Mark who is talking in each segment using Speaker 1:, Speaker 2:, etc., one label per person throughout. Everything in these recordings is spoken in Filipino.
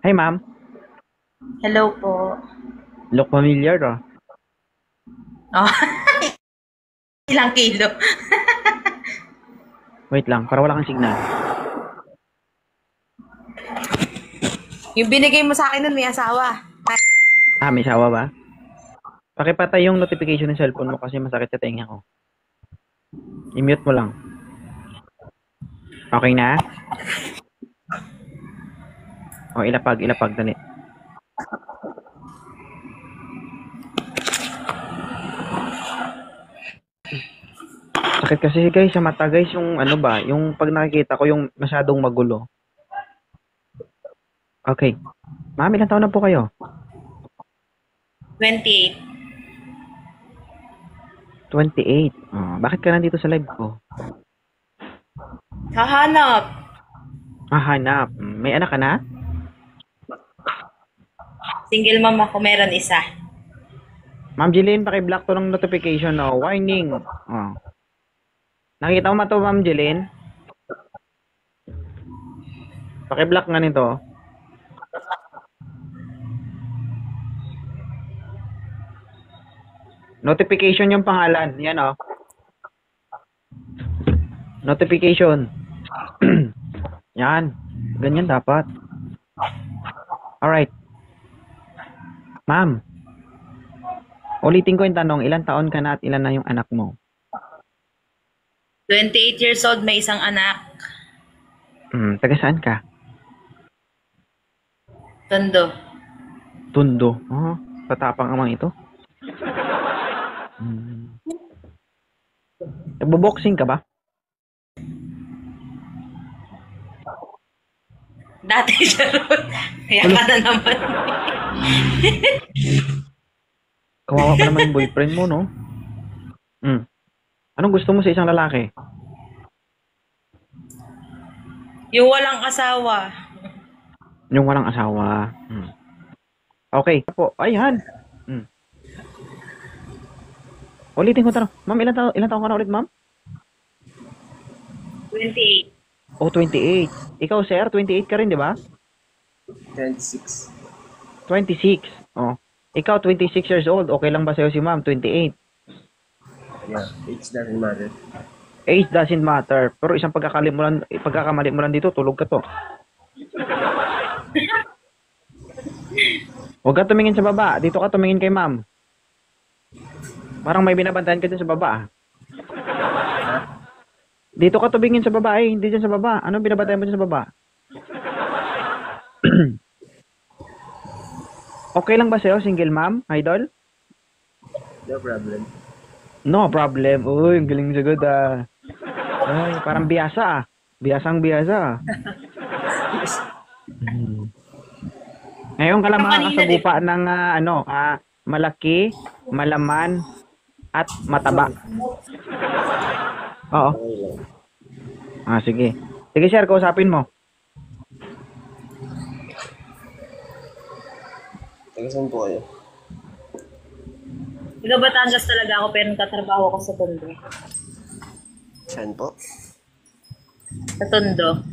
Speaker 1: Hey, ma'am.
Speaker 2: Hello po.
Speaker 1: Look familiar, oh.
Speaker 2: Oh, ilang kilo?
Speaker 1: Wait lang, para wala kang signal.
Speaker 2: Yung binigay mo sa akin nun, may asawa.
Speaker 1: Ah, may sawa ba? Pakipatay yung notification ng cellphone mo kasi masakit sa tenga ko. I-mute mo lang. Okay na? O, ilapag, dali. Sakit kasi guys sa mata guys yung ano ba, yung pag nakikita ko yung masyadong magulo. Okay. Ma'am, ilang taon na po kayo?
Speaker 2: 28.
Speaker 1: 28. Oh, bakit ka nandito sa live ko?
Speaker 2: Hahanap.
Speaker 1: Ah, hanap. May anak ka na?
Speaker 2: Single mom ako, meron isa.
Speaker 1: Ma'am Jeline, paki-block to ng notification, oh. Warning. Oh. Nakita mo ba to, Ma'am Jeline? Paki-block nga nito. Notification yung pangalan. Yan, oh. Notification. Yan. Ganyan dapat. Alright. Ma'am. Ulitin ko yung tanong. Ilan taon ka na at ilan na yung anak mo?
Speaker 2: 28 years old, may isang anak.
Speaker 1: Taga saan ka?
Speaker 2: Tondo.
Speaker 1: Tundo. Oh, tatapang amang ito. Hmm. Nagbo-boxing ka ba?
Speaker 2: Dati siya ron. Kaya ka na naman.
Speaker 1: Kawawa pa naman yung boyfriend mo, no? Anong gusto mo sa isang lalaki?
Speaker 2: Yung walang asawa.
Speaker 1: Yung walang asawa. Okay. Po, ayan. Ulitin ko tanong. Ma'am, ilan taon ka na ulit, ma'am?
Speaker 2: 28.
Speaker 1: Oh, 28. Ikaw, sir, 28 ka rin, di ba?
Speaker 3: 26.
Speaker 1: 26. Oh. Ikaw, 26 years old. Okay lang ba sa'yo si ma'am, 28?
Speaker 3: Yeah, age doesn't matter.
Speaker 1: Age doesn't matter. Pero isang pagkakamali mo lang dito, tulog ka to. Huwag ka tumingin sa baba. Dito ka tumingin kay ma'am. Parang may binabantayan ka dyan sa baba. Dito ka tumingin sa baba eh. Hindi dyan sa baba. Anong binabantayan mo dyan sa baba? Okay lang ba sa'yo, single ma'am, idol?
Speaker 3: No problem.
Speaker 1: No problem. Uy, ang galing sagot ah. Ay, parang biyasa ah. Biyasang biyasa ah. Ngayon ka lang makakasagupa ng malaki, malaman, at mataba. Oo.
Speaker 3: Okay lang.
Speaker 1: Ah, sige. Sige sir, kausapin mo.
Speaker 3: Taga saan po kayo?
Speaker 2: Taga Batangas talaga ako, pero nagtatrabaho ako sa Tondo.
Speaker 3: Saan po?
Speaker 2: Sa Tondo.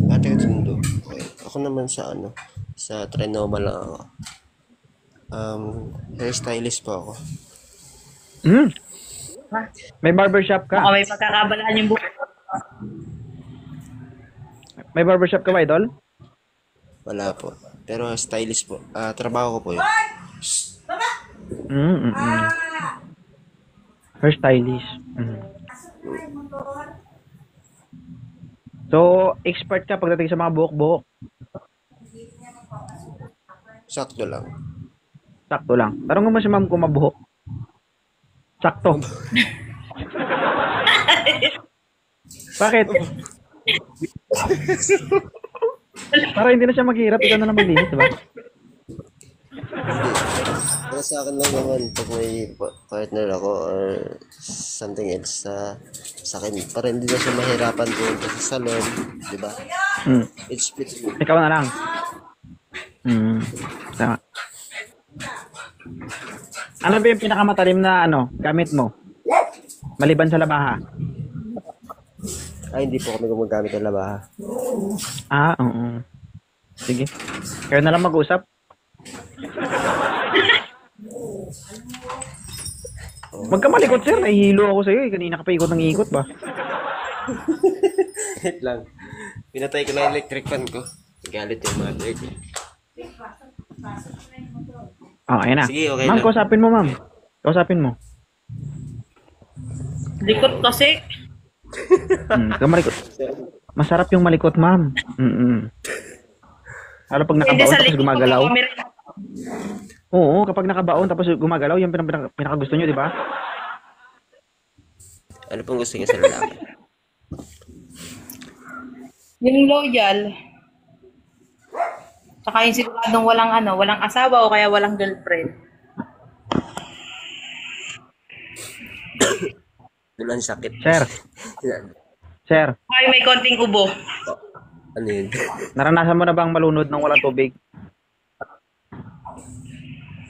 Speaker 3: Taga Tondo. Okay. Ako naman sa sa Trinoma lang ako. Hairstylist po ako.
Speaker 2: Ha?
Speaker 1: May barbershop ka?
Speaker 2: Baka may pagkakabalaan yung buhok.
Speaker 1: May barbershop ka ba, idol?
Speaker 3: Wala po. Pero stylist po. Trabaho ko po yun.
Speaker 1: Hairstylist. So, expert ka pagdating sa mga buhok-buhok.
Speaker 3: Sakto lang.
Speaker 1: Sakto lang. Tanong mo si ma'am kung mabuhok. Sakto. Bakit? Para hindi na siya maghirap, ikaw na lang maglinis, diba?
Speaker 3: Pero sa akin lang naman, pag may partner ako or something else sa akin, para hindi na siya mahirapan pumunta sa salon, di ba? It's fits me.
Speaker 1: Ikaw na lang. Tama. Ano ba yung pinakamatalim na gamit mo? Maliban sa labaha.
Speaker 3: Ay, hindi po kami gumagamit ng labaha.
Speaker 1: Ah, oo. Sige. Kayo na lang mag-usap. Wag ka malikot, sir. Nahihilo ako sa'yo eh. Kanina ka pa ikot ng ikot ba?
Speaker 3: Wait lang. Pinatay ko na electric fan ko. Galit yung mother ko.
Speaker 1: Oh, ayan na.
Speaker 3: Sige, okay
Speaker 1: Ma'am,
Speaker 3: lang.
Speaker 1: kausapin mo, ma'am. Kausapin mo.
Speaker 2: Likot kasi.
Speaker 1: Ka malikot. Masarap yung malikot, ma'am. Lalo pag
Speaker 2: Hindi
Speaker 1: nakabaon
Speaker 2: sa
Speaker 1: tapos
Speaker 2: likod
Speaker 1: gumagalaw.
Speaker 2: camera.
Speaker 1: Oo, kapag nakabaon tapos gumagalaw, yung pinakagusto nyo, di ba?
Speaker 3: Ano pong gusto niya sa lalaki?
Speaker 2: Yung loyal. Tsaka yung siguradong walang asawa o kaya walang girlfriend.
Speaker 3: Walang sakit.
Speaker 1: Sir. Sir,
Speaker 2: Ay, may konting ubo.
Speaker 3: Ano yun?
Speaker 1: naranasan mo na bang malunod ng walang tubig?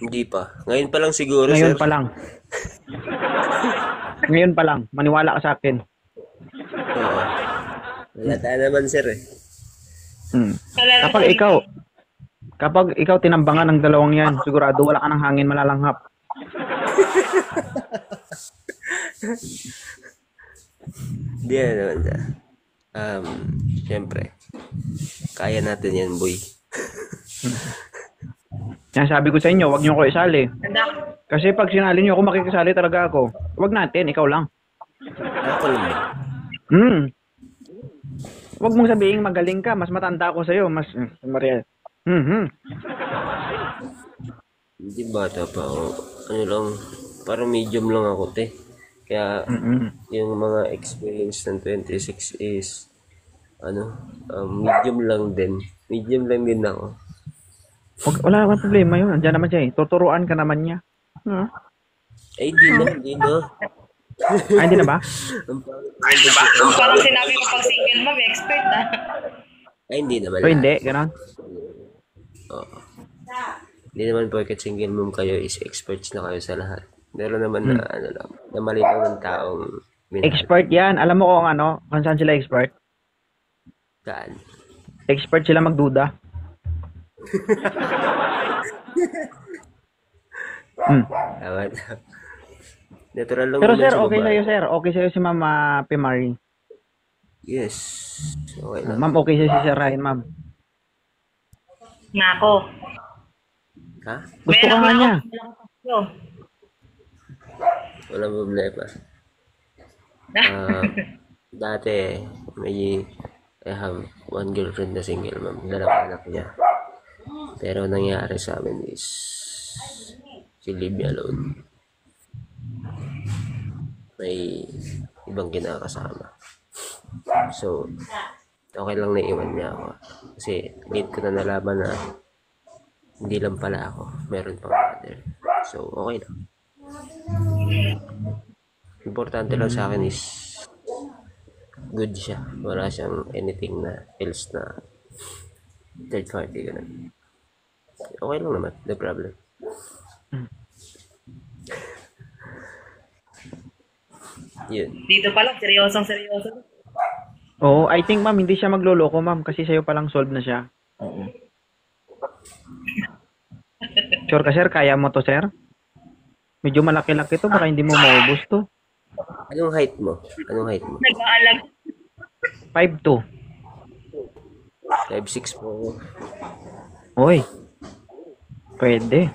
Speaker 3: Hindi pa. Ngayon pa lang siguro,
Speaker 1: Ngayon
Speaker 3: sir.
Speaker 1: pa lang. Ngayon pa lang. Maniwala ka sa akin.
Speaker 3: Oo. Wala tayo naman, sir eh.
Speaker 1: Kapag ikaw tinambangan ng dalawang yan, sigurado wala ka ng hangin malalanghap.
Speaker 3: Hindi na naman siya. Siyempre. Kaya natin yan, boy.
Speaker 1: Yan sabi ko sa inyo, wag niyo ko isali.
Speaker 2: Tanda.
Speaker 1: Kasi pag sinali niyo ako, makikisali talaga ako. Wag natin, ikaw lang.
Speaker 3: Ako naman.
Speaker 1: Wag mong sabihin magaling ka, mas matanda ako sa'yo, mas Maria.
Speaker 3: Hindi bata pa ako. Ano lang, parang medium lang ako, te. Kaya, yung mga experience ng 26 is, medium lang din. Medium lang din ako.
Speaker 1: Wala naman problema yun. Andiyan naman siya eh. Tuturuan ka naman niya.
Speaker 3: Ay, di na.
Speaker 1: Ay, hindi na ba?
Speaker 2: Parang sinabi mo pag single mom, expert na.
Speaker 3: Ay, hindi naman.
Speaker 1: O hindi, gano'n.
Speaker 3: Oo. Hindi naman porket single mom kayo is experts na kayo sa lahat. Meron naman na, na mali lang ng taong minahal.
Speaker 1: Expert yan. Alam mo kung saan sila expert?
Speaker 3: Saan?
Speaker 1: Expert sila magduda.
Speaker 3: Tama. Natural lang
Speaker 1: Pero
Speaker 3: naman
Speaker 1: sir,
Speaker 3: sa
Speaker 1: okay
Speaker 3: babae.
Speaker 1: sa'yo sir. Okay sa'yo si Ma'am Pimari.
Speaker 3: Yes. Okay lang.
Speaker 1: Ma'am, okay sa'yo si Sir Ryan, ma'am.
Speaker 2: Nako.
Speaker 3: Ha?
Speaker 1: Gusto ka nga niya.
Speaker 3: Walang problema. Dati, I have one girlfriend na single, ma'am. Dalawang anak niya. Pero nangyari sa amin is she leave me alone. May ibang kinakasama. So, okay lang na iwan niya ako. Kasi need ko na nalaman na hindi lang pala ako. Meron pang other. So, okay lang. Importante lang sa akin is good siya. Wala siyang anything na else na third party. Ganun. Okay lang naman. No problem. Yun.
Speaker 2: Dito pa lang, seryosong seryoso.
Speaker 1: Oo, I think ma'am, hindi siya magloloko ma'am kasi sa'yo palang solve na siya. Oo. Sure ka sir, kaya mo to sir? Medyo malaki-laki to, baka hindi mo maubos to.
Speaker 3: Anong height mo? Anong height mo?
Speaker 2: Nag-aalag.
Speaker 1: 5'2".
Speaker 3: 5'6" po ako.
Speaker 1: Oy. Pwede.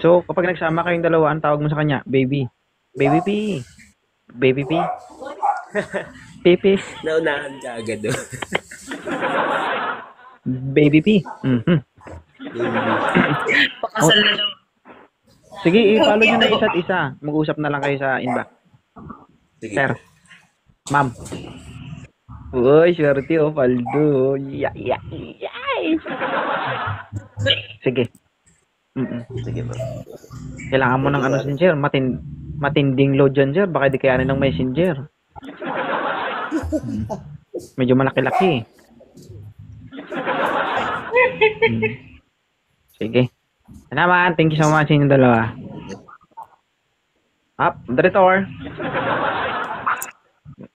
Speaker 1: So, kapag nagsama kayong dalawa, ang tawag mo sa kanya, baby. Baby P. Baby P. Pipi.
Speaker 3: Naunahan ka agad doon.
Speaker 1: Baby P.
Speaker 2: Pakasal na daw.
Speaker 1: Sige, i-follow nyo na isa't isa. Mag-usap na lang kayo sa inbox.
Speaker 3: Sige.
Speaker 1: Sir. Ma'am. Uy, swerte oh, Paldo. Sige.
Speaker 3: Sige ba?
Speaker 1: Kailangan mo ng messenger. Matinding load dyan, sir. Baka di kayanin ng messenger. Medyo malaki-laki. Sige. Naman, thank you so much sa inyong dalawa. Up, the door.